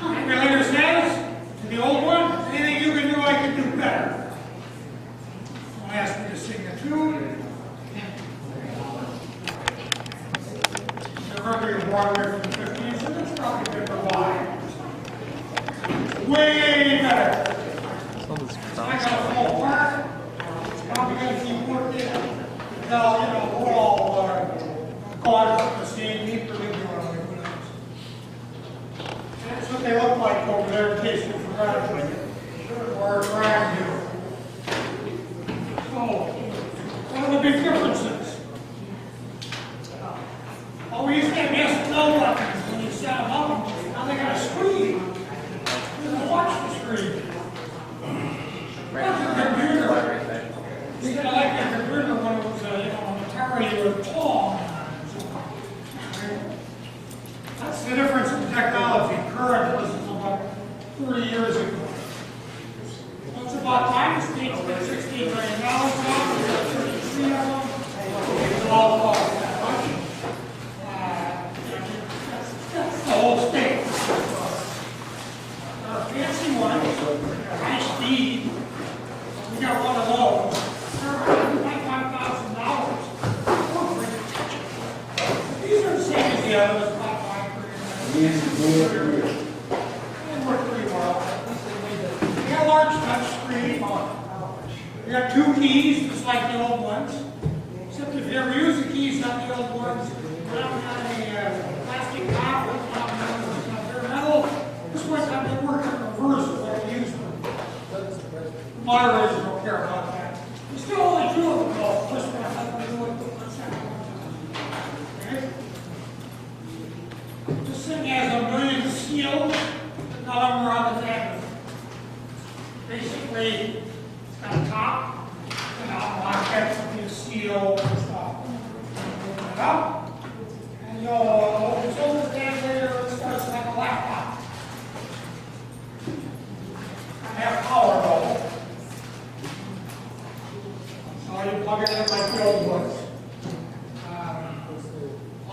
Regulator says to the old one, anything you can do, I can do better. Don't ask me to sing a tune. The record brought away from the 50s, so that's probably been provided. Way better. I got a full park. Probably going to keep working until, we're all caught up in the same heap or maybe who knows. That's what they look like over there in case you forgot or around you. So, what are the big differences? Oh, we used to have yes and no buttons when you set them up. Now they got a screen. You can watch the screen. That's a computer. It's kind of like a computer when it was an Atari with Tom. That's the difference in technology. Current was about 30 years ago. Well, it's about time the state's got $16 million now. We've got 33 of them. It's all cost that much. That's the whole state. There are fancy ones, high speed. We got one of those. They're $25,000. These are the same as the others. They work pretty well. We got a large touch screen. We got two keys, just like the old ones. Except if you ever use the keys on the old ones, they don't have a plastic top, they're metal. This one's got to work in reverse of what we use them. Moderators don't care about that. We still only two of them though. First one, I'm going to do it the second one. Okay? This thing has 1,000,000 seals that none of them are on the tablet. Basically, it's got a top, and I'll catch something to seal and stuff. Open it up, and you'll open the tablet, it starts like a laptop. I have power though. So you plug it in like the old ones.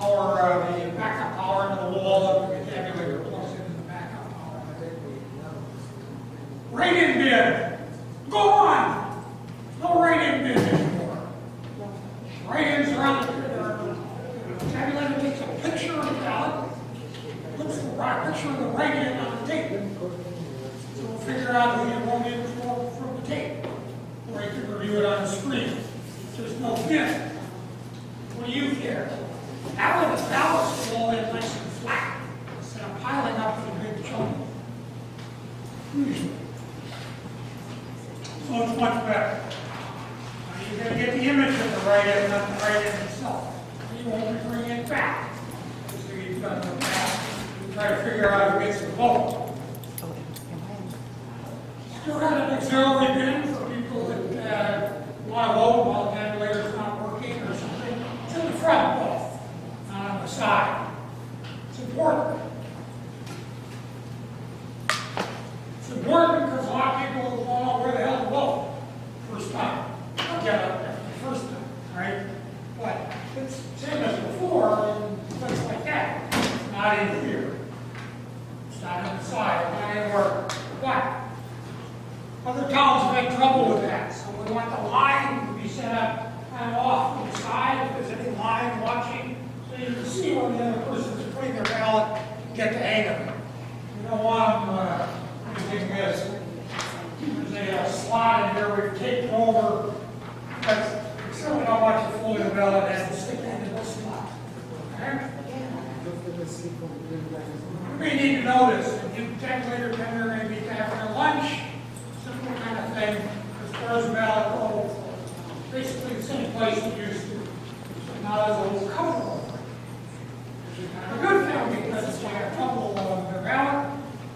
The backup power into the wall of the tabulator plugs into the backup power. Write-in bin. Go on. No write-in bin anymore. Write-ins are on the tabulator takes a picture of the ballot, puts the picture of the write-in on the tape. So we'll figure out who you wrote in from the tape. Or you can review it on the screen. There's no bin. What do you care? Now when the ballots fall in nice and flat, instead of piling up in a big chunk. Usually. So it's much better. Now you're going to get the image of the write-in, not the write-in itself. You won't be bringing it back. So you've done the math. You try to figure out who gets the vote. Still got an auxiliary bin for people that want to vote while the tabulator's not working or something. It's in the front though. On the side. It's important. It's important because a lot of people don't know where the hell to vote first time. They'll get up there the first time, right? But it's same as before and things like that. It's not in here. It's not on the side, not anywhere. But other towns have had trouble with that. So we want the line to be set up kind of off to the side if there's any line watching. So you can see when the other person's putting their ballot and get the hang of it. You don't want them using this. There's a slot in here where you take them over. But you certainly don't want you folding the ballot and stick it into this slot. Okay? You may need to know this. If you tabulator tender may be having their lunch, simple kind of thing, as far as the ballot goes. Basically the same place you used to. So now there's a little cover over it. A good thing because it's like a couple of the ballot.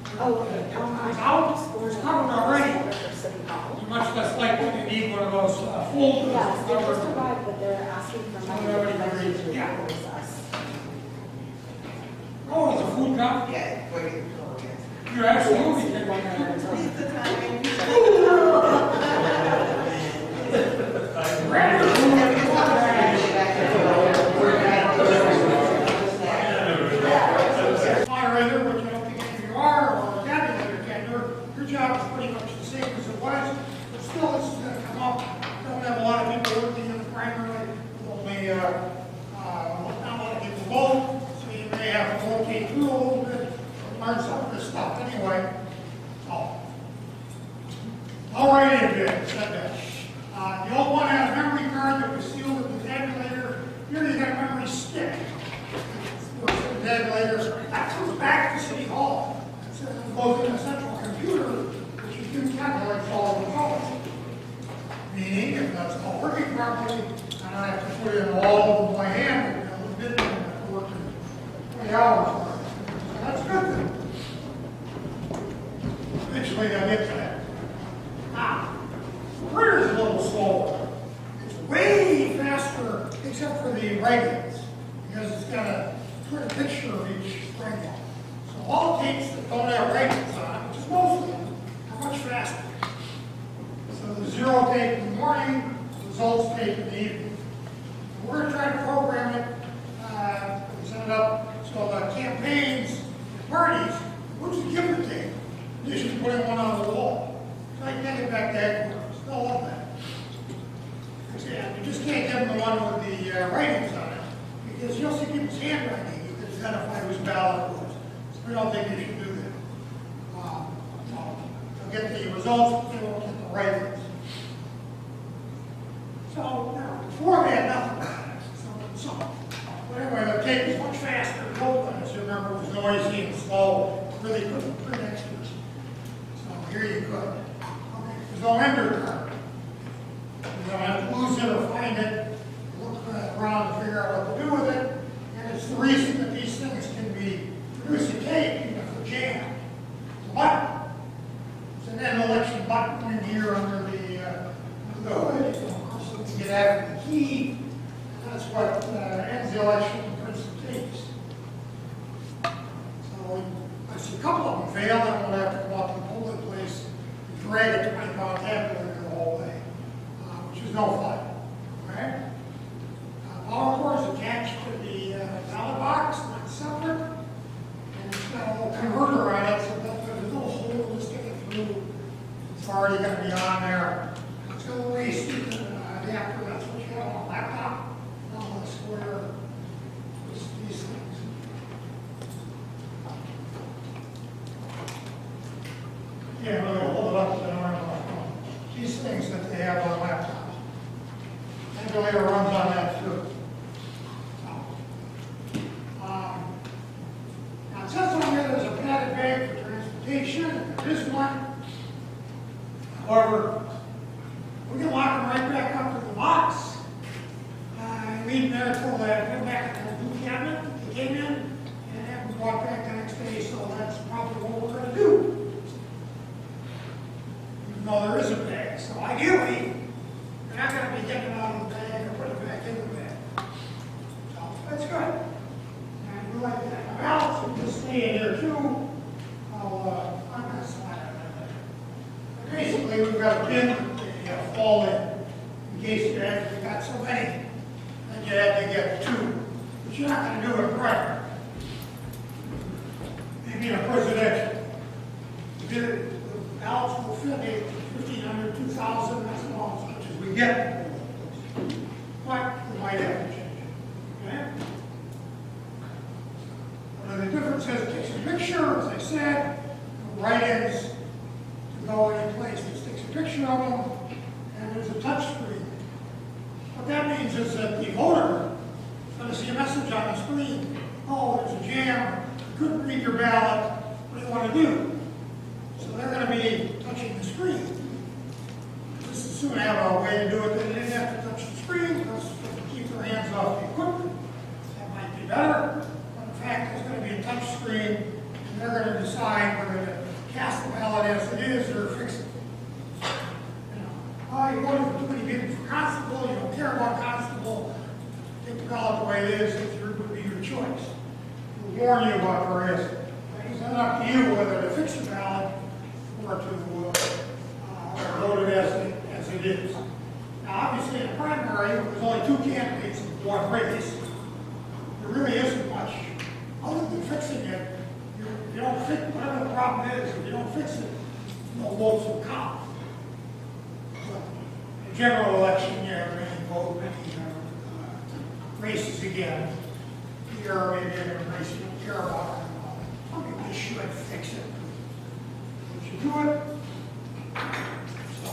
It's out, it's covered already. You're much less likely to need one of those folders. Yes, they just arrived, but they're asking for money. Yeah. Oh, it's a food cup? Yeah, wait. You absolutely can buy that. It's the time. Moderator, which I don't think any of you are, or your job is pretty much the same as it was, but still this is gonna come up. Don't have a lot of people working in the primary, only, not a lot of people vote, so you may have to rotate through a little bit, learn some of this stuff anyway. Oh. All right, Ed, said that. The old one had a memory card that was sealed with the tabulator. Here you got a memory stick. The tabulator, that comes back to City Hall. It goes in a central computer, which you can calculate all the results. Meaning, if that's all working properly, I don't have to put it in all by hand, a little bit, and have to work in 20 hours. So that's good. Eventually, I get to that. Now, the printer's a little slower. It's way faster, except for the write-ins, because it's got a clear picture of each write-in. So all tapes that don't have write-ins on it, which is most of them, are much faster. So the zero tape in the morning, results tape in the evening. We're going to try to program it, set it up so the campaigns, parties, what's the given tape? You should put one on the wall. So I can get it back to headquarters. They'll love that. Yeah, you just can't give them the one with the writings on it, because you'll see people's handwriting. You can identify whose ballot it was. So we don't think you should do that. They'll get the results, but they won't get the writings. So, now, before they had nothing. So, but anyway, the tape is much faster. The old one, as you remember, was noisy and slow. Really couldn't print extras. So here you go. Okay, there's no ender card. You don't have to lose it or find it. Look around and figure out what to do with it. And it's the reason that these things can be producing tape, even if they're jammed. It's a button. It's an end election button in here under the hood. So you get after the key. That's what ends the election and prints the tapes. So I see a couple of them fail, and we'll have to go out to the polling place and drag a 20-pound tabulator the whole way, which is no fun. Okay? All cords attached to the ballot box, not separate, and it's got a little converter on it, so that there's no hole to stick it through. It's already going to be on there. It's going to waste the adapter. That's what you have on a laptop. Not on a square. These things. Yeah, really hold it up to the arm. These things that they have on laptops. Tabulator runs on that too. Now it says on here there's a padded bag for transportation. There is one. However, we can lock them right back up to the box. And leave them there until they get back in the blue cabinet. They came in and have them walk back the next day. So that's probably what we're going to do. Even though there is a bag. So ideally, you're not going to be getting it out of the bag or putting it back in the bag. So that's good. And we like that. The ballots will just stay in here too. I'm going to slide on that. Basically, we've got a pin that they fall in case you actually got so many. Then you had to get two. But you're not going to do it right. Maybe in a presidential. The ballots will fit 1,500, 2,000, that's about as much as we get. But we might have to change it. Okay? Well, the difference is it takes a picture, as I said, write-ins to go in place. It takes a picture of them, and there's a touch screen. What that means is that the voter is going to see a message on the screen. Oh, there's a jam. You couldn't read your ballot. What do you want to do? So they're going to be touching the screen. This is soon have a way to do it. They didn't have to touch the screen because they can keep their hands off the equipment. That might be better. But in fact, there's going to be a touch screen, and they're going to decide whether to cast the ballot as it is or fix it. You voted for too many people for constable, you don't care about constable, take the ballot the way it is, it would be your choice. We'll warn you about where it is. It's not up to you whether to fix the ballot or to vote it as it is. Now, obviously, in a primary, there's only two candidates in one race. There really isn't much. Other than fixing it, if you don't fix whatever the problem is, if you don't fix it, no votes will count. The general election, you have many vote, many races again. Here, maybe in a race you don't care about, maybe they should fix it. They should do it. So,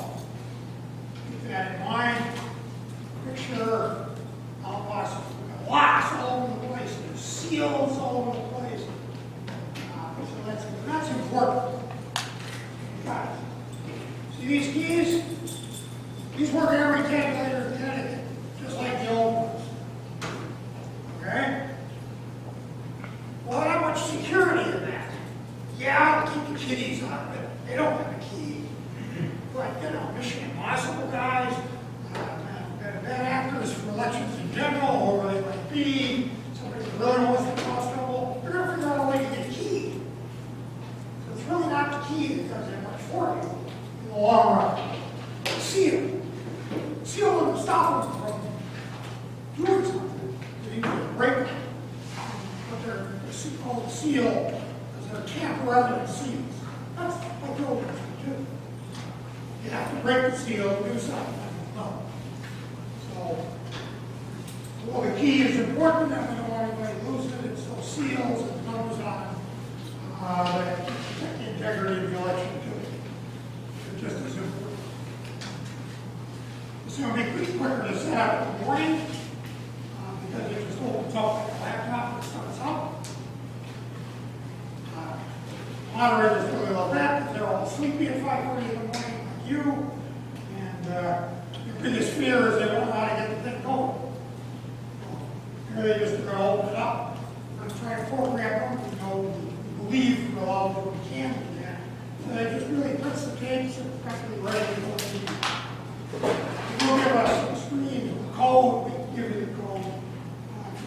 keep that in mind. Picture outboxes, locks all over the place, there's seals all over the place. So that's important. Got it. See these keys? These work in every tabulator in Connecticut, just like the old ones. Okay? Well, how much security in that? Yeah, keep the kiddies out of it. They don't have a key. But, Michigan Municipal guys, bad actors for elections in general, or they might be, somebody who really wants to cause trouble, they're going to figure out a way to get a key. So it's really not the key that does that much for you in the long run. Seal. Seal doesn't stop them from doing something. They can break them. But they're called seal because they're tamper evidence seals. That's what the old ones do. You have to break the seal to do something. No. So, well, the key is important, and we don't want anybody to lose it. It's those seals and numbers on them that protect the integrity of the election, too. They're just as important. It's going to be pretty quicker to set up in the morning because it just opens up like a laptop and starts up. Moderators really love that because they're all sleepy at 5:30 in the morning, like you. And your biggest fear is they don't know how to get the thing going. Here they just going to open it up. We're going to try to program them. We believe we're allowed to do what we can do that. So they just really press the tapes and practically ready to go. They will give us some screens with the code. We can give you the code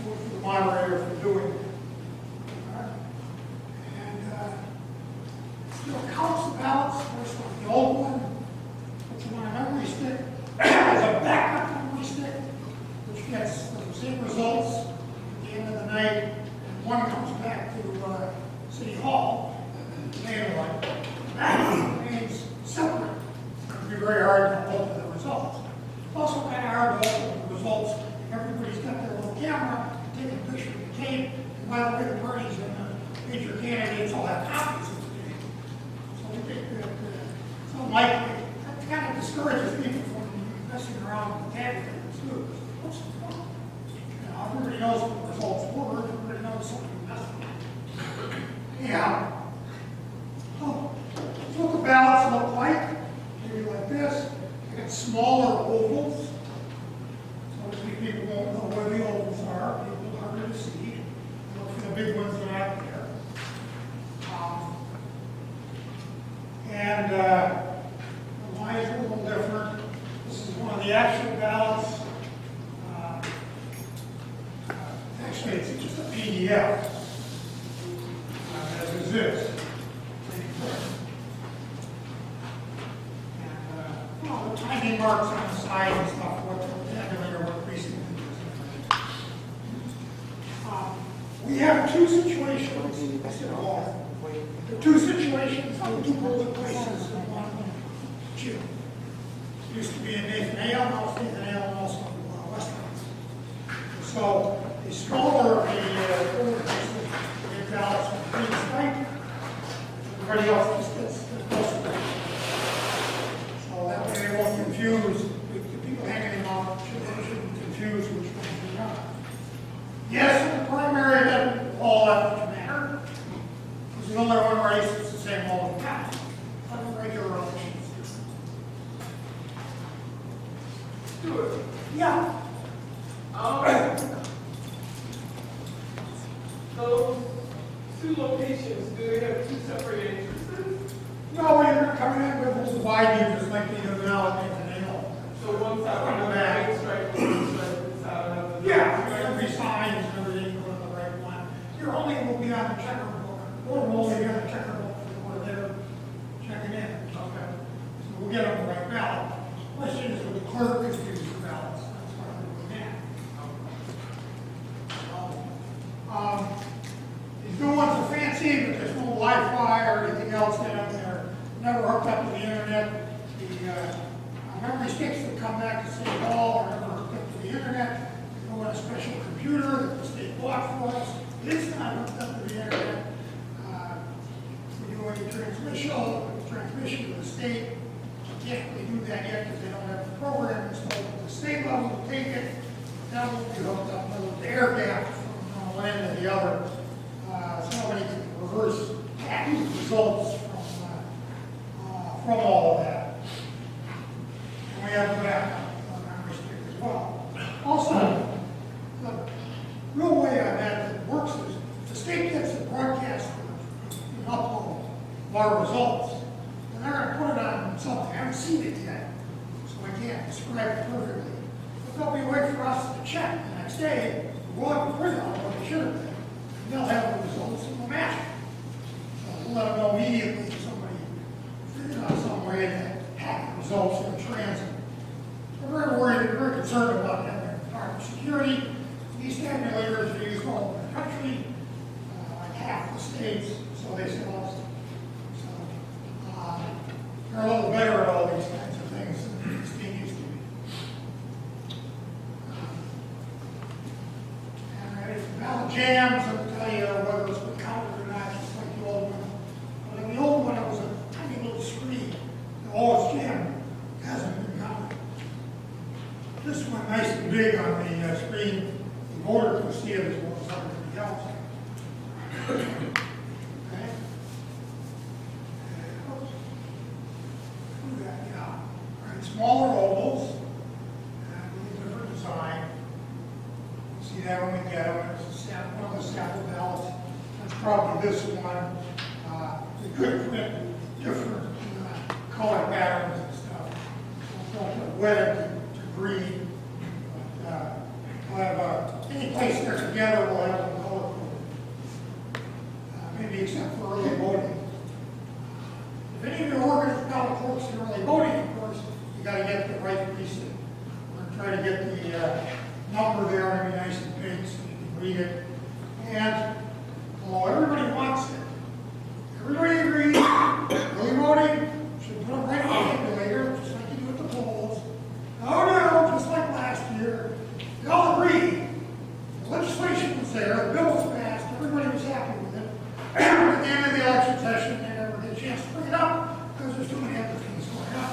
for the moderator for doing it. Still counts the ballots, first one, the old one, puts them on a memory stick, as a backup memory stick, which gets the same results at the end of the night, and one comes back to City Hall, the main one, that remains separate. It's going to be very hard to open the results. It's also kind of hard to open the results. Everybody's got their little camera, take a picture of the tape, and by the way, the parties and the major candidates all have copies of the tape. I think that it's unlikely. That kind of discourages people from messing around with the tabulator too. What's the point? Everybody knows what the results were. Everybody knows something messed with. Yeah. Oh, that's what the ballots look like. Maybe like this. They got smaller ovals. So people won't know where the ovals are. People are harder to see. Look for the big ones that are out there. And the lines are a little different. This is one of the actual ballots. Actually, it's just a PDF, as is this. And the tiny marks on the side and stuff, what the tabulator, what precinct it is. We have two situations. I said all. The two situations on two polling places in one June. It used to be in Nathan Hale, now it's Nathan Hale, and also Westlands. So the smaller the polling places, the ballots with green stripe, everybody else just gets closer. So that way they won't confuse the people hanging them out, shouldn't confuse which ones they are. Yes, in the primary, then all that much matter. There's only one race that's the same all the time. Like regular elections. Do it. Yeah. Those two locations, do they have two separate entrances? No, you're going to come in with this divide you just like they do now at Nathan Hale. So one side will have the green stripe, one side this side will have the. Yeah, every sign and everything going on the right one. Your only will be on the checkerboard. Or we'll only be on the checkerboard for they're checking in. Okay. So we'll get on the right ballot. The question is, will the clerk confuse the ballots? That's why we're doing that. These new ones are fancy, but there's no Wi-Fi or anything else in them. They're never hooked hooked up to the internet. The memory sticks that come back to City Hall are never hooked up to the internet. They go on a special computer that the state bought for us. It's not hooked up to the internet. We do any transmission to the state. We can't really do that yet because they don't have the program installed at the state level to take it. That will be hooked up with the air gap from one end to the other. So nobody can reverse results from all of that. And we have a backup on memory stick as well. Also, the real way on that works is the state gets the broadcast and upload of our results. And they're going to put it on something. I haven't seen it yet, so I can't describe it perfectly. But there'll be a way for us to check the next day, go out and print out what it should have been. And they'll have the results and we'll match it. So we'll let them know immediately if somebody figured out some way to hack the results in transit. We're very worried, we're very concerned about that part of security. These tabulators are used all over the country, like half the states, so they sell us. So they're a little better at all these kinds of things than the state used to be. And if the ballot jams, I'll tell you whether it's been counted or not, just like the old one. But in the old one, it was a tiny little screen. Oh, it's jammed. It hasn't been counted. This one, nice and big on the screen. The voter can see it as well as everybody else. Okay. Oops. Do that, yeah. All right, smaller ovals. And a little different design. See that when we get them. There's one of the sample ballots. That's probably this one. We could print different color patterns and stuff. From red to green. But we'll have any place they're together, we'll have them color coded. Maybe except for early voting. If any of your organized ballot clerks in early voting, of course, you got to get the right precinct. We're going to try to get the number there to be nice and big so you can read it. And although everybody wants it, everybody agrees, early voting should put it right on the tabulator, just like you do at the polls. Oh no, just like last year. They all agreed. The legislation was there, the bill was passed, everybody was happy with it. And at the end of the election session, they never get a chance to bring it up because there's too many other things going on.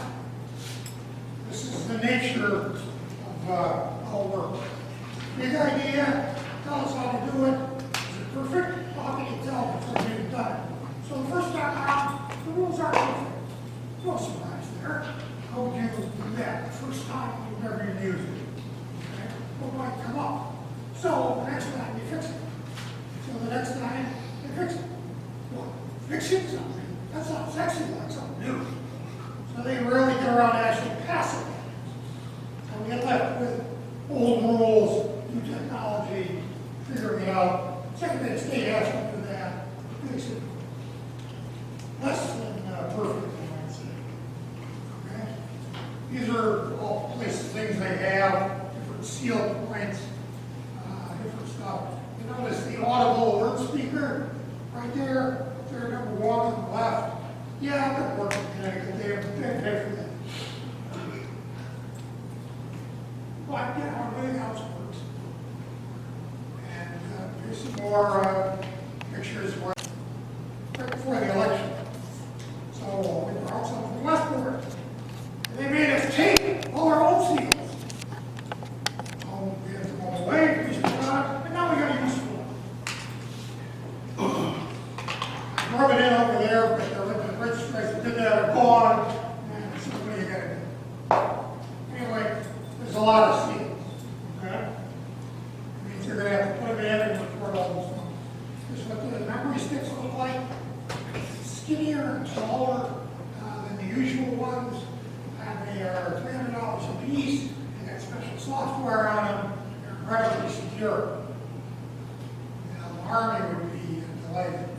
This is the nature of how it works. Big idea, tell us how to do it. Is it perfect? How can you tell before you've done it? So the first time around, the rules aren't perfect. No surprise there. How would you do that the first time you've ever used it? Okay? What might come up? So the next time you fix it. So the next time you fix it. Well, fixing something, that sounds sexy like something new. So they really get around to actually passing it. And we get left with old rules, new technology, figuring it out. Secretary of State has to do that. Makes it less than perfect, I might say. Okay? These are all places, things they have, different seal points, different stuff. You notice the audible word speaker right there, number one on the left. Yeah, that works in Connecticut. They pay for that. But, you know, everything else works. And here's some more pictures right before the election. So we brought some from Westport. And they made us tape all our old seals. We had to go away, we should put on, and now we got to use them. Rub it in over there, but the red stripes that did that are gone. And so what do you got to do? Anyway, there's a lot of seals. Okay? It means you're going to have to put them in and record all those numbers. This is what the memory sticks look like. Skinnier and smaller than the usual ones. And they are $300 a piece. They got special software on them. They're incredibly secure. Now, the Army would be delighted.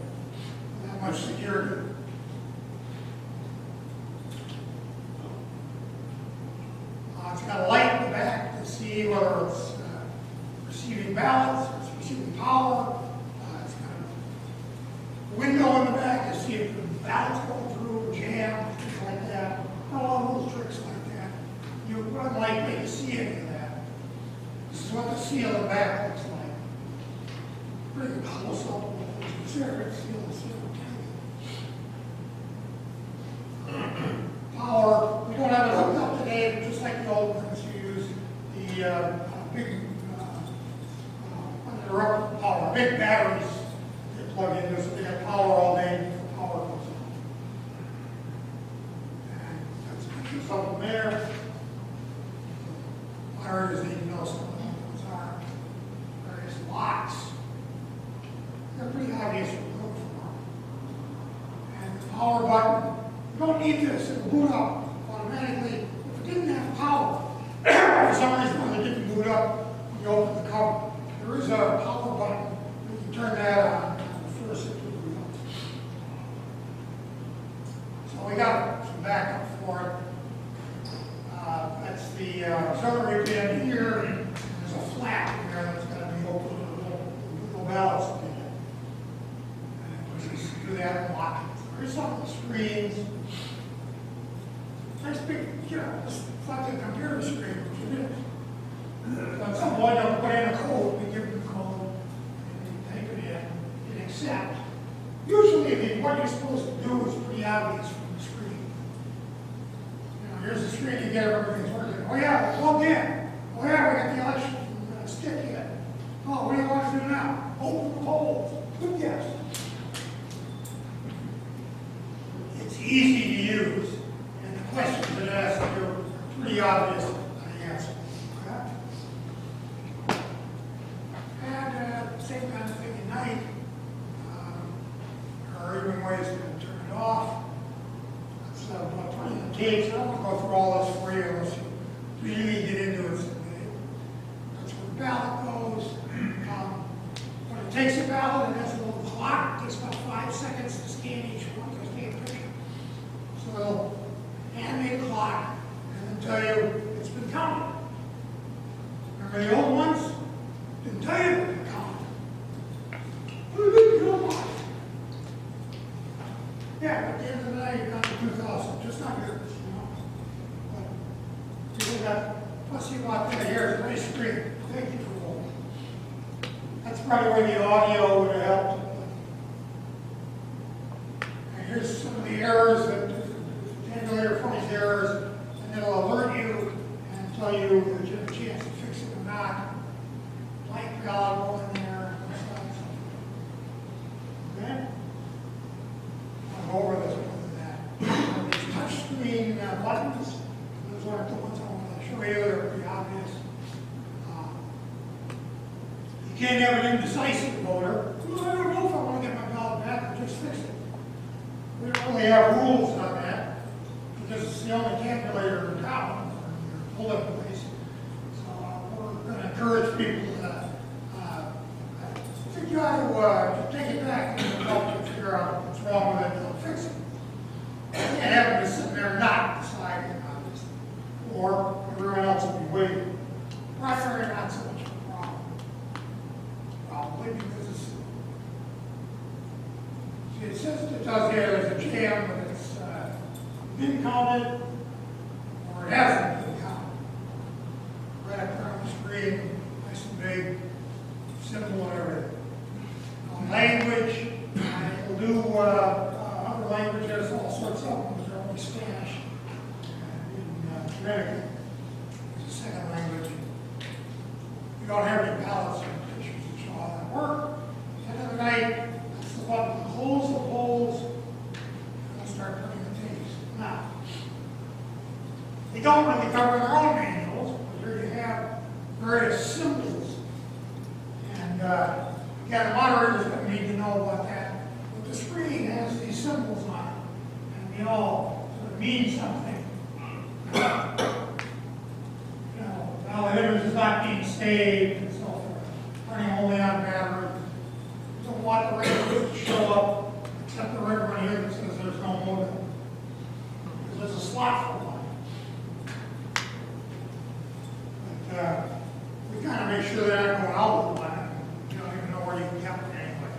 That much security. It's got a light in the back to see whether it's receiving ballots, or it's receiving power. It's got a window in the back to see if the ballots go through, jam, things like seal in the back looks like. Pretty close up. Consider it seal. Power, we don't have it hooked up today, but just like the old ones, you use the big uninterruptible power, big batteries they plug into, so they got power all day before power goes on. And that's pictures of them there. Wires that you know some of those are. Various locks. They're pretty obvious to look for. And the power button. You don't need this, it'll boot up automatically. If it didn't have power, for some reason when it didn't boot up, when you open the cover, there is a power button. You can turn that on and force it to boot up. So we got some backup for it. That's the auxiliary pin here. There's a flap in there that's going to be open with a little balance pin. And we just do that and lock it. There's some of the screens. Nice big, it's like a computer screen, which it is. At some point, they'll put in a code, we give them the code, and they type it in, and accept. Usually, what you're supposed to do is pretty obvious from the screen. You know, here's the screen, you get everything's working. Oh yeah, plug in. Oh yeah, we got the election stick in. Oh, what do you want to do now? Open the polls. Good guess. It's easy to use, and the questions that ask are pretty obvious on the answer. Okay? And same kind of thing at night. There are even ways to turn it off. That's about turning the tapes. I don't want to go through all this for you unless you really get into it someday. That's where the ballot goes. When it takes a ballot, it has a little clock. It takes about 5 seconds to scan each one because they have a picture. So it'll animate a clock and then tell you it's been counted. Remember the old ones? Didn't tell you it's been counted. Well, it didn't count much. Yeah, but at the end of the day, you got the 2,000, just not yours, you know. But you got, plus you got that here, it's a nice screen. Thank you for holding. That's probably where the audio would have helped. And here's some of the errors that the tabulator finds errors, and it'll alert you and tell you that you have a chance to fix it or not. Blank ballot go in there and stuff. Okay? I'll go over this more than that. These touch screen buttons, those aren't the ones I want to show you, they're pretty obvious. You can't have an indecisive voter. Well, I don't know if I want to get my ballot back or just fix it. We don't really have rules on that because it's the only tabulator in town for your polling place. So we're going to encourage people to figure out to take it back and help you figure out what's wrong with it and fix it. You can't have them just sitting there not deciding on this. Or everyone else will be waiting. Primary, not so much of a problem. Probably because it's, see, it says it does here there's a jam, but it's been counted or it hasn't been counted. Right up there on the screen, nice and big, simple and everything. Language, it'll do other languages, all sorts of them. They're only Spanish in Connecticut. It's a second language. We don't have any ballots or pictures to show how that works. End of the night, that's the button to close the polls, and we'll start putting the tapes. Now, they don't really cover their own manuals, but here you have various symbols. And again, the moderator's going to need to know about that. But the screen has these symbols on it, and they all sort of mean something. You know, now the image is not being saved and so forth. Running only on battery. You don't want the regulars to show up, except the red one here that says there's no modem. Because there's a slot for one. But we kind of make sure they're not going out with one. You don't even know where you can get it anyway.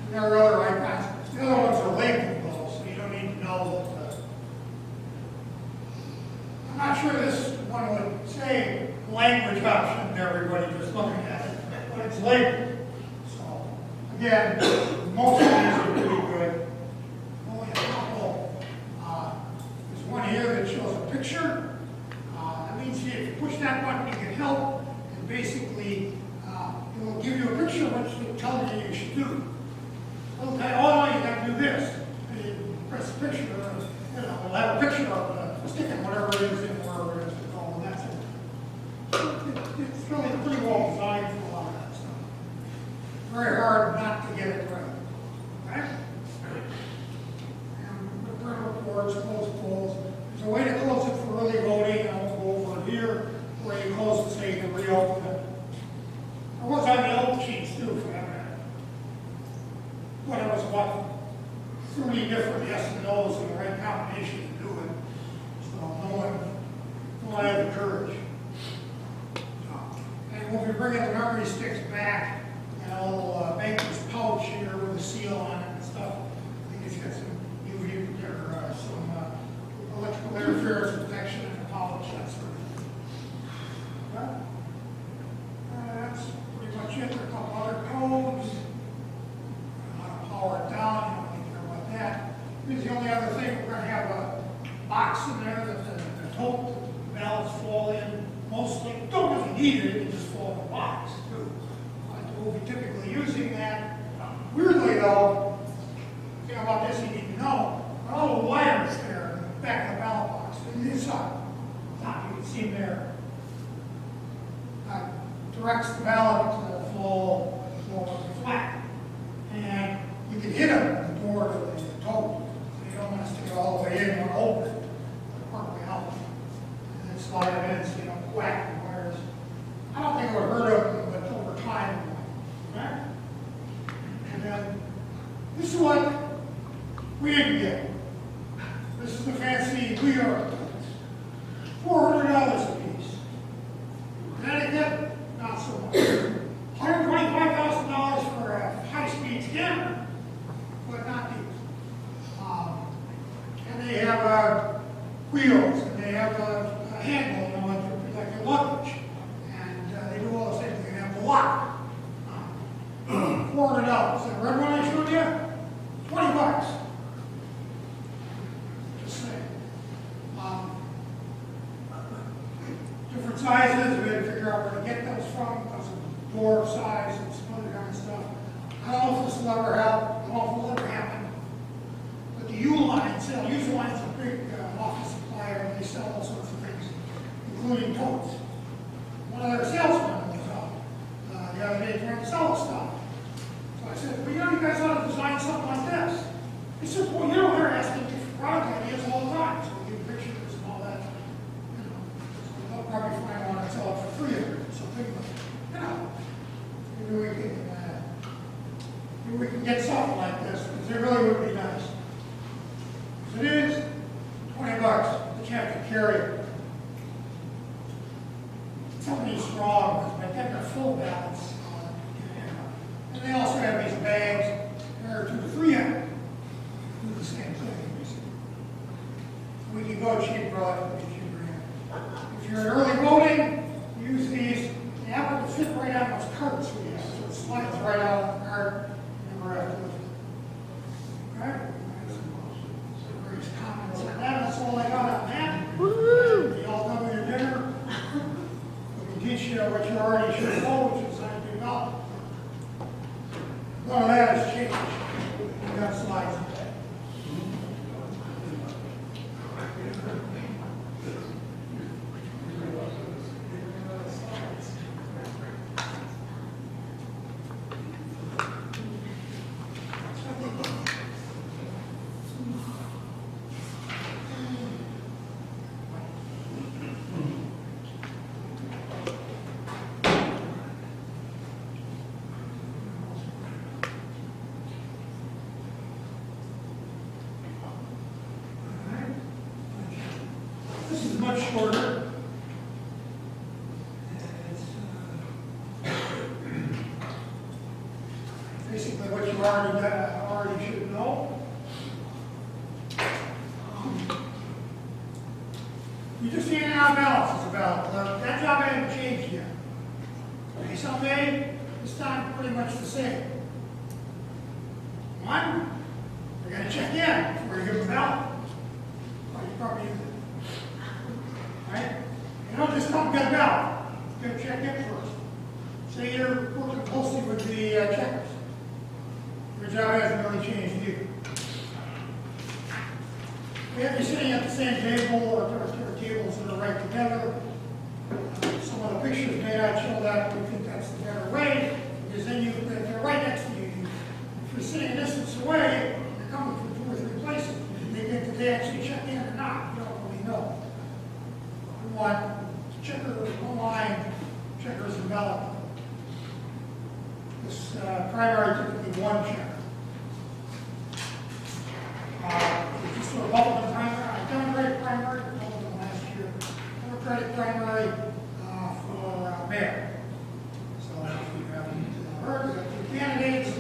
And there are other icons. The other ones are labeled though, so you don't need to know that. I'm not sure this one would say language option to everybody just looking it's labeled. So, again, most of these are pretty good. Only a couple, there's one here that shows a picture. That means if you push that button, you can help, and basically, it will give you a picture of what it's telling you you should do. It'll tell you, oh no, you got to do this. And you press the picture, it'll have a picture of the stick and whatever it is in wherever it is to go, and that's it. It's really pretty well designed for a lot of that stuff. Very hard not to get it right. Right? And return reports, close polls. There's a way to close it for early voting. I won't go over it here. Where you close it so you can reopen it. There was on the old sheets too for that matter. But it was about 30 different yes and no's and the right combination to do it. So no one had the courage. And we'll be bringing the memory sticks back and a little baker's pouch here with a seal on it and stuff. I think it's got some UV or some electrical interference protection and a pouch, that sort of thing. But, that's pretty much it. There are a couple other codes. How to power it down, you don't need to care about that. Here's the only other thing, we're going to have a box in there that the tote ballots fall in. Mostly don't really need it, it just fall in the box too. We'll be typically using that. Weirdly though, the thing about this you need to know, all the wires there in the back of the ballot box, in this side, top you can see them there. Directs the ballot to flow flat. And you can hit them with the door to the tote. So you don't want to stick it all the way in or open it, partly out. And then slide it in so you don't whack the wires. I don't think it would hurt them, but over time it might. Okay? And then this is what we didn't get. This is the fancy New York totes. $400 a piece. Connecticut, not so much. $125,000 for a high-speed scanner, but not these. And they have wheels, and they have a handle, you know, like your luggage. And they do all the same thing. They have a lock. $400. That red one I showed you? $20. Just saying. Different sizes, we had to figure out where to get those from, because of door size and some other kind of stuff. I don't know if this will ever help, I don't know if it will ever happen. But the Uline sell, Uline's a big office supplier, and they sell all sorts of things, including totes. One of their salesmen was out the other day trying to sell us stuff. So I said, well, you know, you guys ought to design something like this. He said, well, you know, they're asking for product ideas all the time, so we give pictures and all that. You know, so they'll probably find one and sell it for free or something, but, you know, maybe we can get something like this, because it really would be nice. So it is $20, but you have to carry it. Something strong, because by then they're full ballots. And they also have these bags, there are 2 to 3 of them. Do the same thing, basically. We can go cheaper, if you're in early voting, use these. They happen to fit right on those carts we have, so it slides right out of the cart, and never have to lift it. All right? So various comments on that. That's all I got on that. You all done with your dinner? We can teach you what you already should know, which is how to do about. None of that has changed. We got slides in that. This is much shorter. It's basically what you already should know. You just handing out ballots is about. That job hasn't changed yet. Okay, someday this this time pretty much the same. One, you gotta check in before you give them out. Well, you probably use it. Right? You don't just come get out. You gotta check in first. Say you're working closely with the checkers. Your job hasn't really changed either. We have you sitting at the same table or tables that are right together. Some of the pictures may not show that, but we think that's the better way, because then if they're right next to you. If you're sitting a distance away, you're coming from 2 or 3 places. Did they actually check in or not? You don't really know. We want checkers online, checkers and ballot. This primary typically 1 checker. Just a Republican primary, Democratic primary, Republican last year, Democratic primary for mayor. So if you haven't heard, we have 2 candidates.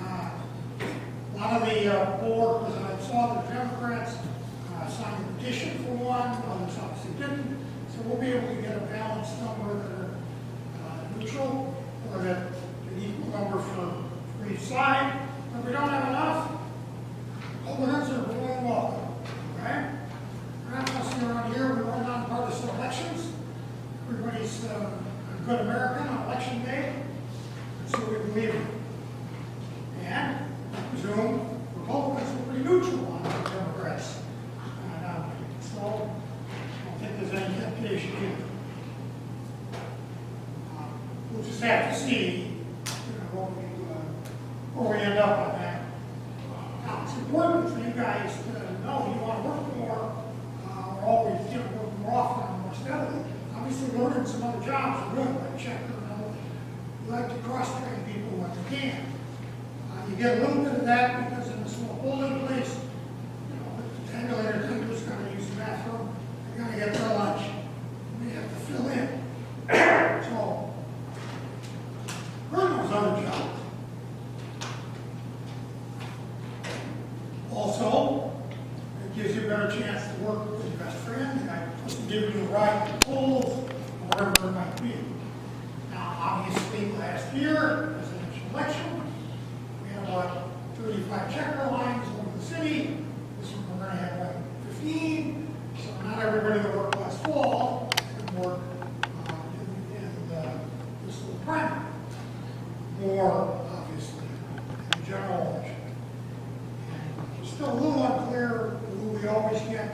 A lot of the board, as I saw, the Democrats signed a petition for one, others obviously didn't. So we'll be able to get a balanced number that are neutral, or that an equal number for each side. If we don't have enough, Republicans are more than welcome. Okay? We're not messing around here. We run nonpartisan elections. Everybody's a good American on election day. That's what we believe in. And I presume Republicans are pretty neutral on the Democrats. So I don't think there's any temptation here. We'll just have to see where we end up on that. Now, it's important for you guys to know you want to work more, or always work more often and more steadily. Obviously, learning some other jobs are good, like checker and all. You like to cross-train people when you can. You get a little bit of that because in a small polling place, the tabulator tenders going to use the bathroom. They're going to get their lunch. They have to fill in. So, learn those other jobs. Also, it gives you a better chance to work with your best friend, the guy who's giving you a ride to the polls, or whatever it might be. Now, obviously, last year, presidential election, we had about 35 checker lines over the city. This one we're going to have like 15. So not everybody that worked last fall can work in this little primary. More, obviously, in the general election. Still a little unclear who we always get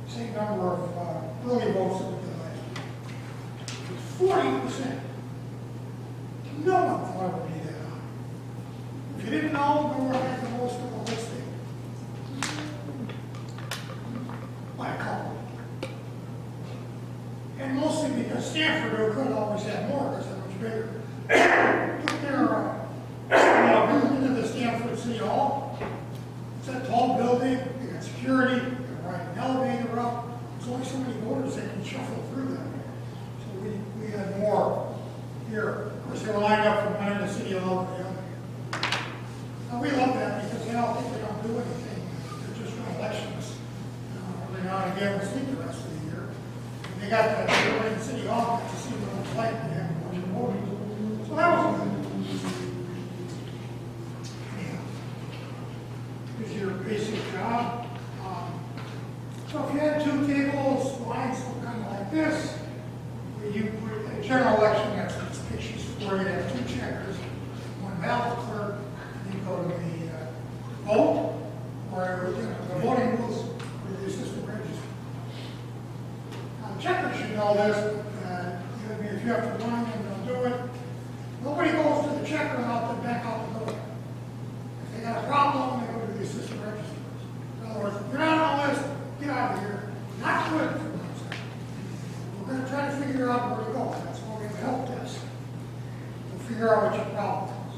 the same number of early votes that we did last year. It's 40%. No one thought it would be that high. If you didn't know, we were at the most of the whole state. By a couple. And mostly because Stanford could always have more because they're much bigger. Took their into the Stanford City Hall. It's a tall building, they got security, they can ride an elevator up. There's only so many voters that can shuffle through that. So we had more here. Of course, they were lined up from one end of the city all over the other. Now, we love that because they all think they don't do anything. They're just run elections. Every now and again, we sleep the rest of the year. And they got that, everybody in City Hall got to see what it's like to have a bunch of voters. So that was good. Is your basic job. So if you had 2 tables, lines kind of like this, a general election, that's what this picture's for. You have 2 checkers, 1 ballot clerk, and you go to the vote, or the voting booths, or the assistant register. Now, the checker should know this, but if you have to run and they'll do it. Nobody goes to the checker and out back out the door. If they got a problem, they go to the assistant register. In other words, if you're not on the list, get out of here. Not good for us. We're going to try to figure out where to go. That's why we have a help desk. We'll figure out what your problem is.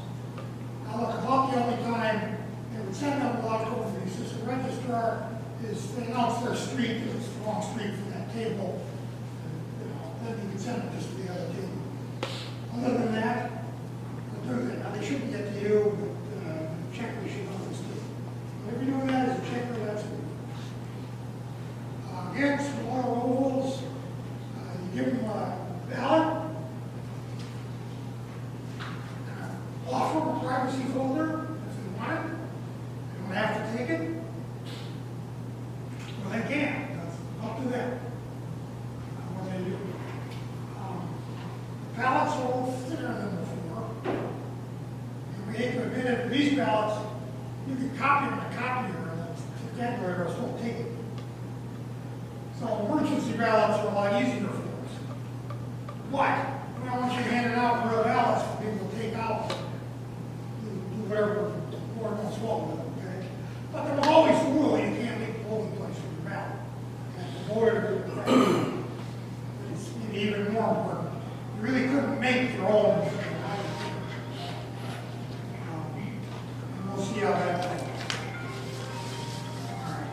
Now look, about the only time they would send them without going to the assistant registrar is they announce their street, if it's the wrong street for that table. Then you can send it just to the other table. Other than that, we'll do that. Now they shouldn't get to you, but checker should know this too. Whatever you're doing that as a checker, that's good. Again, smaller ovals. You give them a ballot. ballots, you can copy them in a copier, and the calculator will take it. So emergency ballots are a lot easier for us. But, once you're handing out real ballots for people to take out, do whatever the board wants well with it, okay? But there was always a rule, you can't make the polling place with your ballot. And the voter, it's maybe even more important. You really couldn't make your own. And we'll see how that goes. All right.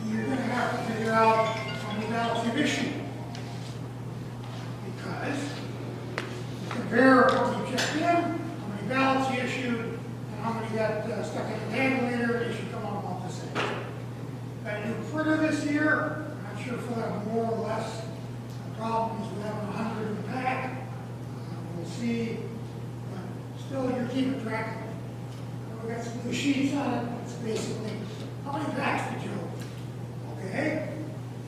You're going to have to figure out how many ballots you've issued. Because you compare how many checked in, how many ballots you issued, and how many got stuck in the tabulator, they should come out about the same. Got a new printer this year. I'm not sure if we'll have more or less problems with having 100 in the pack. We'll see. But still, you're keeping track of it. We've got some new sheets on it. It's basically, how many packs did you open? Okay,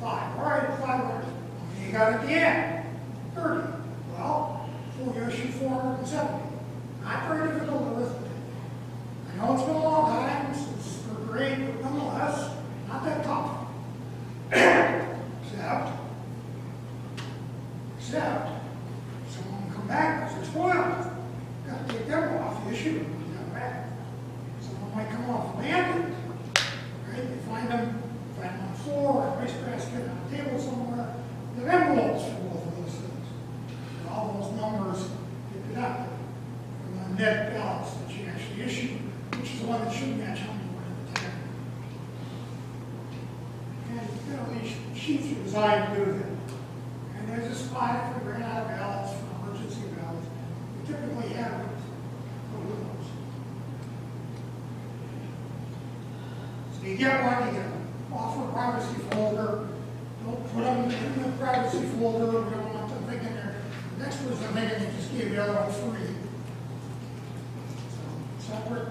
5. All right, 500. How many you got at the end? 30. Well, you issued 470. Not very difficult arithmetic. I know it's been a long time since we're great, but nonetheless, not that tough. Except, someone come back because they're spoiled. You got to take them off the issue and put them back. Someone might come off abandoned. Right? You find them on the floor, or a waste basket on a table somewhere. You have envelopes for both of those things. And all those numbers get deducted from the net balance that you actually issue, which is the one that should match how many were in the tab. And these sheets are designed to do that. And there's a spot if we ran out of ballots for emergency ballots. We typically have it for those. So you get one, you get an offer privacy folder. Don't put them in the privacy folder. We don't want them thinking they're, the next person thinking they just gave the other one free. So, separate.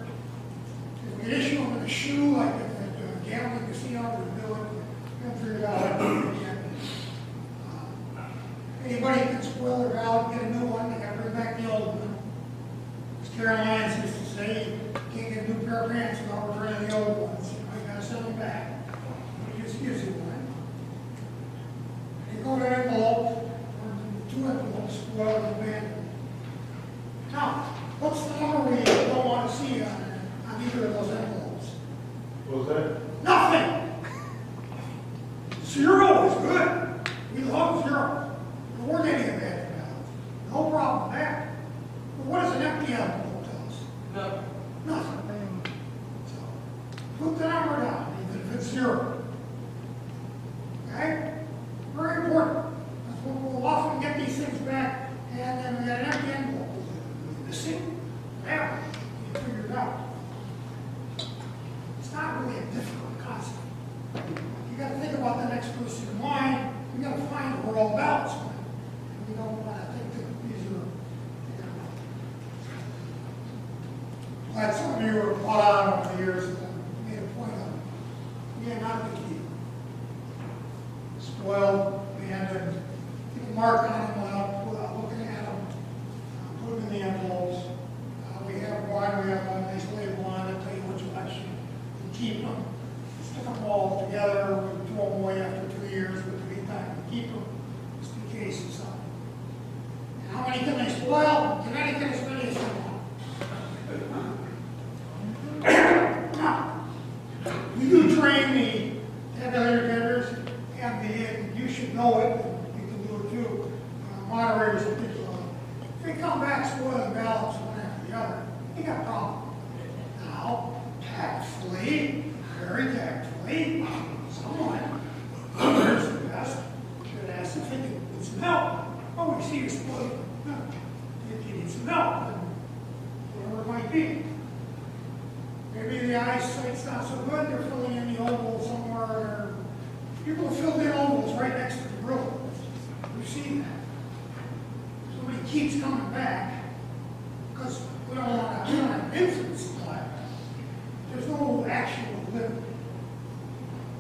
If we issue them in a shoe, like at the gambling casino, we do it. We'll figure it out. Anybody can spoil their ballot, get a new one, they got to bring back the old one. As Caroline used to say, you can't get a new pair of pants without returning the old ones. You know, you got to send them back. You just use it one. You go to an envelope, or 2 envelopes, spoil the bin. Now, what's the number we don't want to see on either of those envelopes? What was that? Nothing! 0 is good. We love 0. There weren't any abandoned ballots. No problem there. But what does an empty envelope tell us? No. Nothing. So, put the number down, even if it's 0. Okay? Very important. That's when we'll often get these things back, and then we got an empty envelope. Missing? There. You figure it out. It's not really a difficult concept. You got to think about the next person in line. You got to find where all ballots went. You don't want to think that these are, glad some of you were caught on over the years and made a point of it. Yeah, not a big deal. Spoiled, abandoned, keep a mark on them without looking at them, put them in the envelopes. We have a nice label on it, tell you which election, and keep them. Stick them all together, we throw them away after 2 years, but the meantime, we keep them just in case of something. And how many can they spoil? Connecticut as many as they want. Now, we do train the tabulator getters, and you should know it, and you can do it too. Moderators and people, if they come back spoiling ballots one after the other, you got a problem. Now, tactfully, very tactfully, someone, there's the best, should ask if they can get some help. Oh, we see you spoiling. If you need some help, whatever it might be. Maybe the eyesight's not so good, they're filling in the oval somewhere, or people have filled in ovals right next to the grill. We've seen that. Somebody keeps coming back, because we don't have infinite supply. There's no actual limit.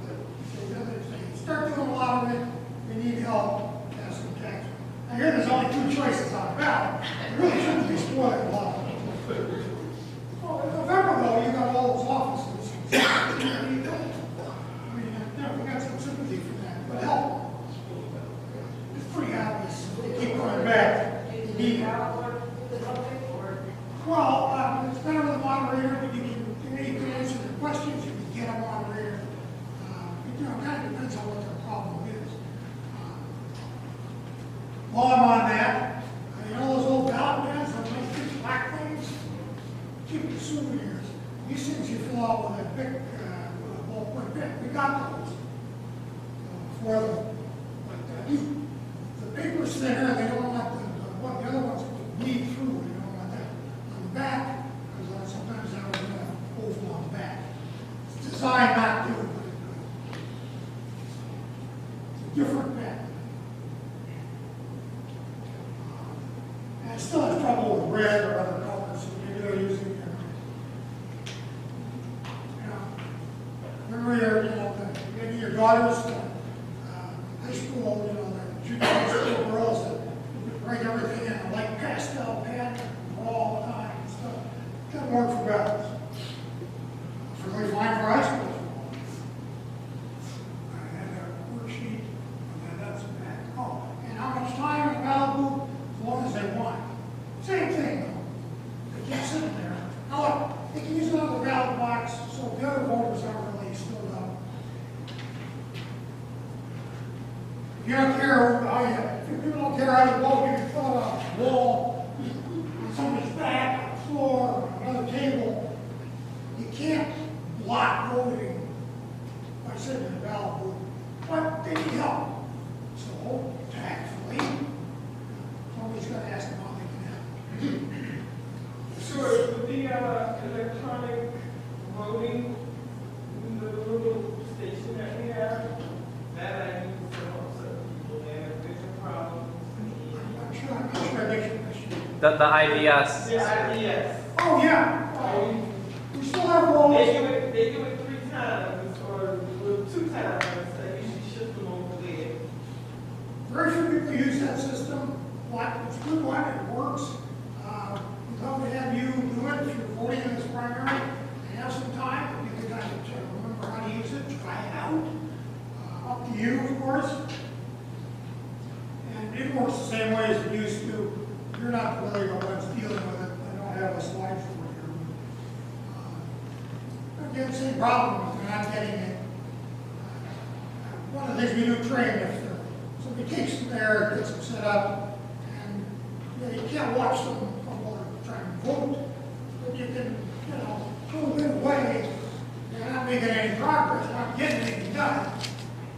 But if they start doing a lot of it, they need help, ask them tax. Now here there's only 2 choices on the ballot. You really shouldn't be spoiling a lot of them. we got those for them. But the paper's thinner, they don't want the other ones bleed through, they don't want that on the back, because sometimes that will have oval on the back. It's designed not to, but it's a different pen. And I still have trouble with red or other colors, so maybe they're using maybe your daughters, high school, the junior high school girls that write everything in a light pastel pen all the time and stuff. Doesn't work for ballots. Perfectly fine for high school. I had a worksheet, and then that's back. Oh, and how much time in the ballot booth? As long as they want. Same thing, though. They keep sitting there. Now, look, they can use another ballot box, so the other voters aren't really stood up. If you don't care, if you don't care how you vote, you can fill it on a wall, on somebody's back, on the floor, on another table. You can't block voting by sitting in the ballot booth, but they need help. So, tactfully, somebody's got to ask them how they can help. Sure, with the electronic voting, the little station that we have, that I use to help certain people that have vision problems. I'm sure I get your question. The IVS. The IDS. Oh, yeah. We still have rolls. They do it 3 times or 2 times. I usually shift them over there. Very few people use that system. It's a good one, it works. We'd love to have you do it if you're voting in this primary and have some time. You can kind of remember how to use it, try it out. Up to you, of course. And it works the same way as it used to. You're not really the ones dealing with it. I don't have a slide for you. Again, same problem if you're not getting it. One of the things we do train if somebody takes them there, gets them set up, and you can't watch them while they're trying to vote, but you can, pull it away. You're not making any progress, you're not getting anything done.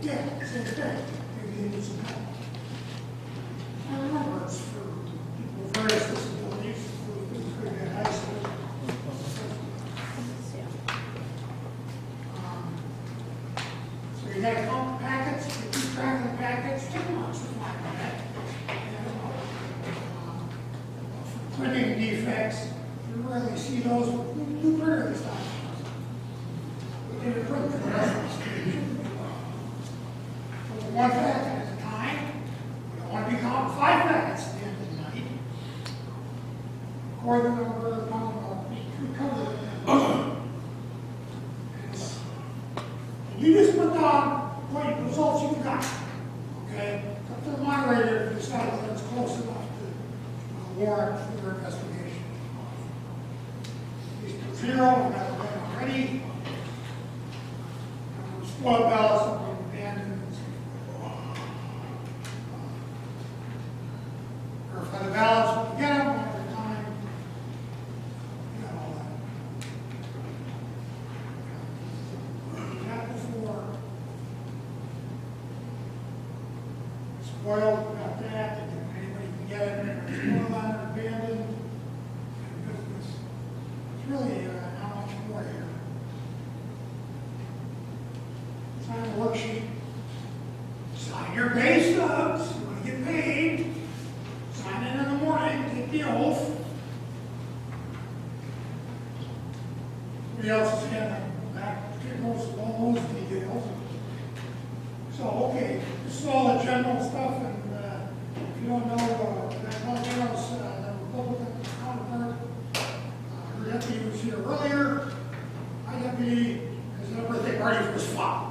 Yeah, same thing. Maybe you need some help. I remember it's for people with various disabilities, who could get high school. So you got to count the packets, you keep track of the packets, take them out, something like that. Printing defects, you rarely see those. You printer this time. We did a print for the rest of the stage. So one packet at a time. We don't want to be counting 5 packets at the end of the night. Record the number of the pound, we cover it. And you just put down what results you've got. Okay? Up to the moderator to decide whether it's close enough to warrant further investigation. These put 0, we got the win already. Spoiled ballots have been abandoned. Verify the ballots when you get them, one at a time. You got all that. We got before. Spoiled, we got that. Anybody can get it. Spoiled on it, abandoned. It's really not much more here. Sign the worksheet. Sign your pay stubs. You want to get paid. Sign in the morning. Take the oath. Somebody else is getting back. Get all those details. So, okay, this is all the general stuff, and if you don't know, that Montero's the Republican counterpart. Her deputy was here earlier. My deputy has everything ready for his file.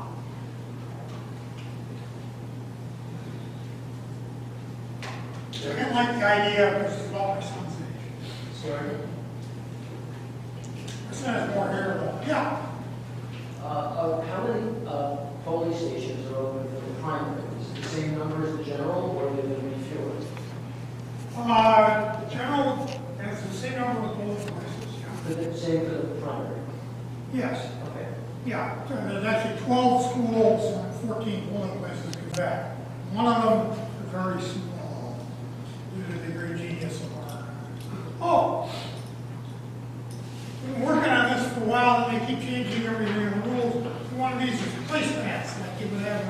I didn't like the idea because it's about my son's age. Sorry. My son has more hair though. Yeah. How many polling stations are open for the primary? Is it the same number as the general, or are there going to be fewer? The general has the same number with both places. Yeah. Same for the primary? Yes. Okay. Yeah. So there's actually 12 back. One of them is very small, due to the great genius of our. Oh! We've been working on this for a while, and they keep changing everything in the rules. One of these is placemats, like you would have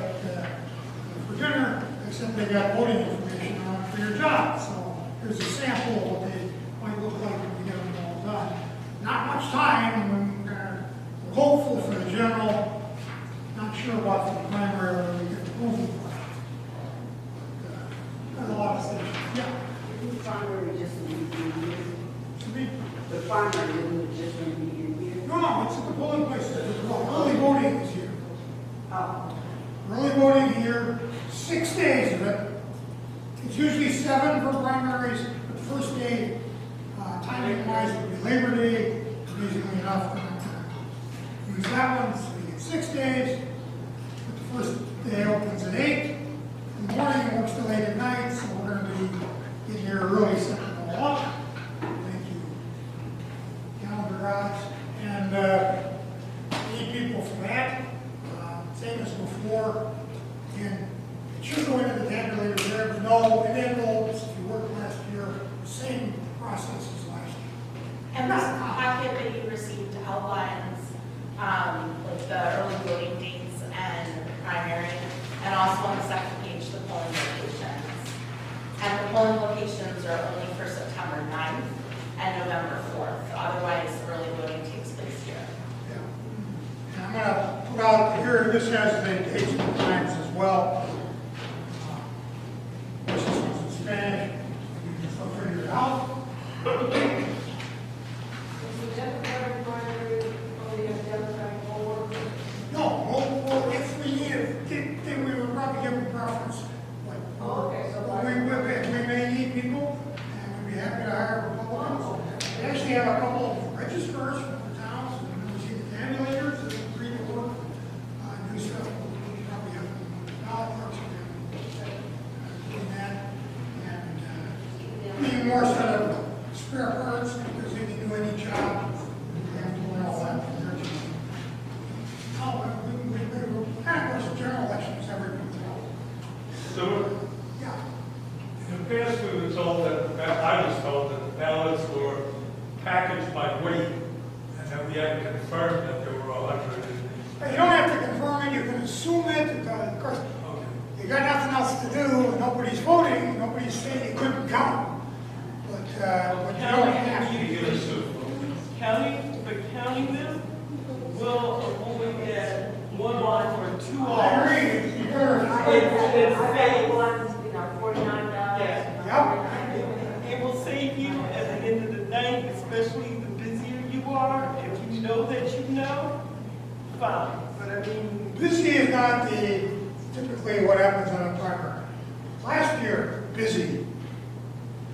for dinner, except they got voting information on it for your job. So here's a sample of what they might look like when we get them all done. Not much time, we're hopeful for the general, not sure about for the primary, whether we get approval for it. There's a lot of things. Yeah. The primary just need to be here. To me, The primary would just need to be here. no, it's at the polling places as well. Early voting is here. Oh, Early voting here, 6 days of it. It's usually 7 for primaries, but the first day, timing wise, would be Labor Day, amazingly enough. Use that one, so you get 6 days. But the first day opens at 8 in the morning, and works till 8 at night, so we're going to be getting here early, setting it all up. Thank you, calendar guys. And need people for that. Same as before. And it should go into the tabulator there, but no, in envelopes, if you worked last year, same process as last year. And this packet that you received outlines, like the early voting dates and primary, and also on the second page, the polling locations. And the polling locations are only for September 9th and November 4th. Otherwise, early voting takes place here. Yeah. And I'm going to put out here, this has the dates and times as well. This is in Spanish. You can still figure it out. is the Democratic primary only a Democratic poll worker? No, well, if we need it, then we would probably give them preference. Like, Oh, okay, so we may need people, and we'd be happy to hire Republicans. We actually have a couple of registrars from the towns, and we see the tabulators, and agree to work, do stuff. We probably have ballot clerks doing that, and need more set of spare parts, because they can do any job. They have to learn all that from their job. Oh, we kind of course, general elections every month. So, Yeah. in the past, we were told I was told that the ballots were packaged by weight, and that we had to confirm that there were 100. You don't have to confirm it, you can assume it, because of course, Okay. you got nothing else to do, and nobody's voting, nobody's saying you couldn't count. But you don't have to. You get a suit. Counting them will only get one on or two I on. agree, you better. It's I safe. got one, you know, $49. Yeah. It will save you at the end of the night, especially the busier you are. If you know that you know, fine. But I mean, Busy is not typically what happens on a primary. Last year, busy.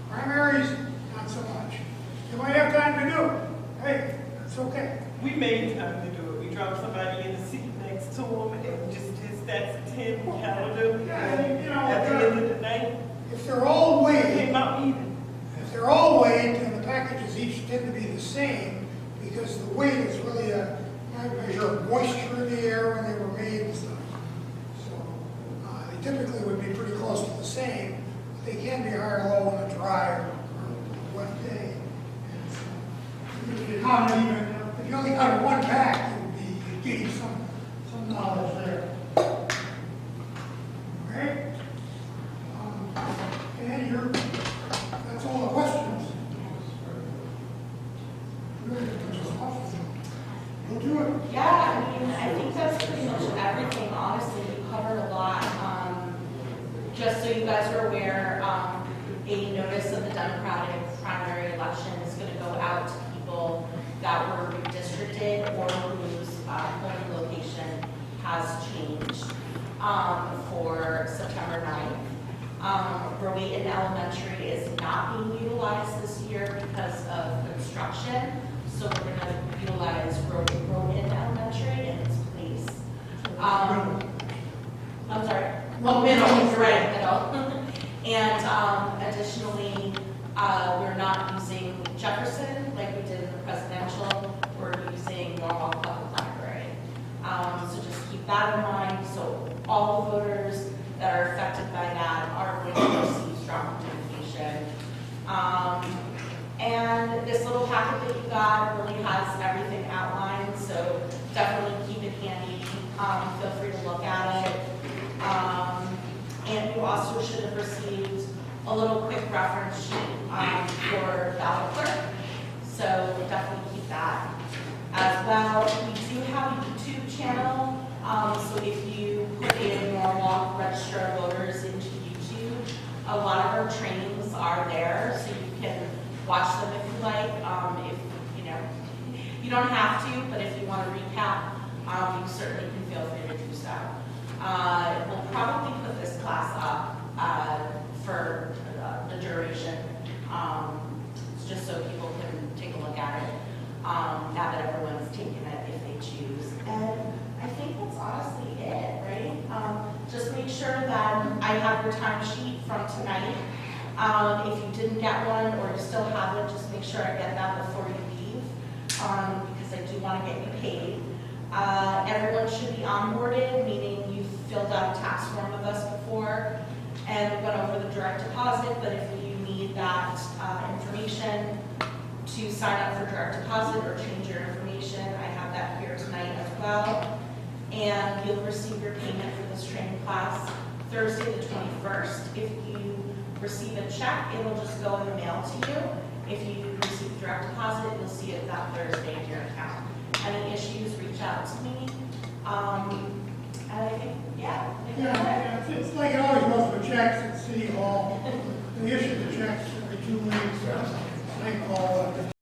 Primaries, not so much. You might have time to do it. Hey, that's okay. we made time to do it. We dropped somebody in the seat next to them and just his stats 10 calendar. Yeah, you know, At the end of the night, If they're all it weighed, came out even. if they're all weighed, and the packages each tend to be the same, because the weight is really a measure of moisture in the air when they were made and stuff. So they typically would be pretty close to the same, but they can be higher or low on a dry or wet day. And so, if you count it even, if you only counted one pack, it would be, you'd gain some knowledge there. Okay? And that's all the questions. We'll do it. Yeah, I mean, I think that's pretty much everything, honestly, we covered a lot. Just so you guys are aware, a notice of the Democratic primary election is gonna go out to people that were redistricted or whose polling location has changed, for September 9th. Rowayton Elementary is not being utilized this year because of construction, so we're gonna utilize Rowayton Elementary in its place. I'm sorry, oh, middle, you're right, middle. And additionally, we're not using Jefferson like we did in the presidential, we're using Norwalk Public Library. So just keep that in mind, so all the voters that feel free to look at it. And you also should have received a little quick reference sheet for Ballot Clerk. So definitely keep that as well. We do have a YouTube channel. So if you put in normal register voters into YouTube, a lot of our trainings are there, so you can watch them if you like. If you know, you don't have to, but if you want to recap, you certainly can feel free to do so. We'll probably put this class up for the duration, just so people can take a look at it. Now that everyone's taken it, if they choose. And I think that's honestly it, right? Just make sure that I have your timesheet from tonight. If you didn't get one or you still have it, just make sure I get that before you leave, because I do want to get you paid. Everyone should be onboarded, meaning you've filled out a tax form with us before, and we went over the direct deposit, but if you need that information to sign up for direct deposit or change your information, I have that here tonight as well. And you'll receive your payment for this training class Thursday the 21st. If you receive a check, it'll just go in the mail to you. If you receive direct deposit, you'll see it that Thursday in your account. Any issues, reach out to me. And I think, yeah. Yeah, it's like it always goes for checks at City Hall. They issue the checks every 2 weeks. I call it.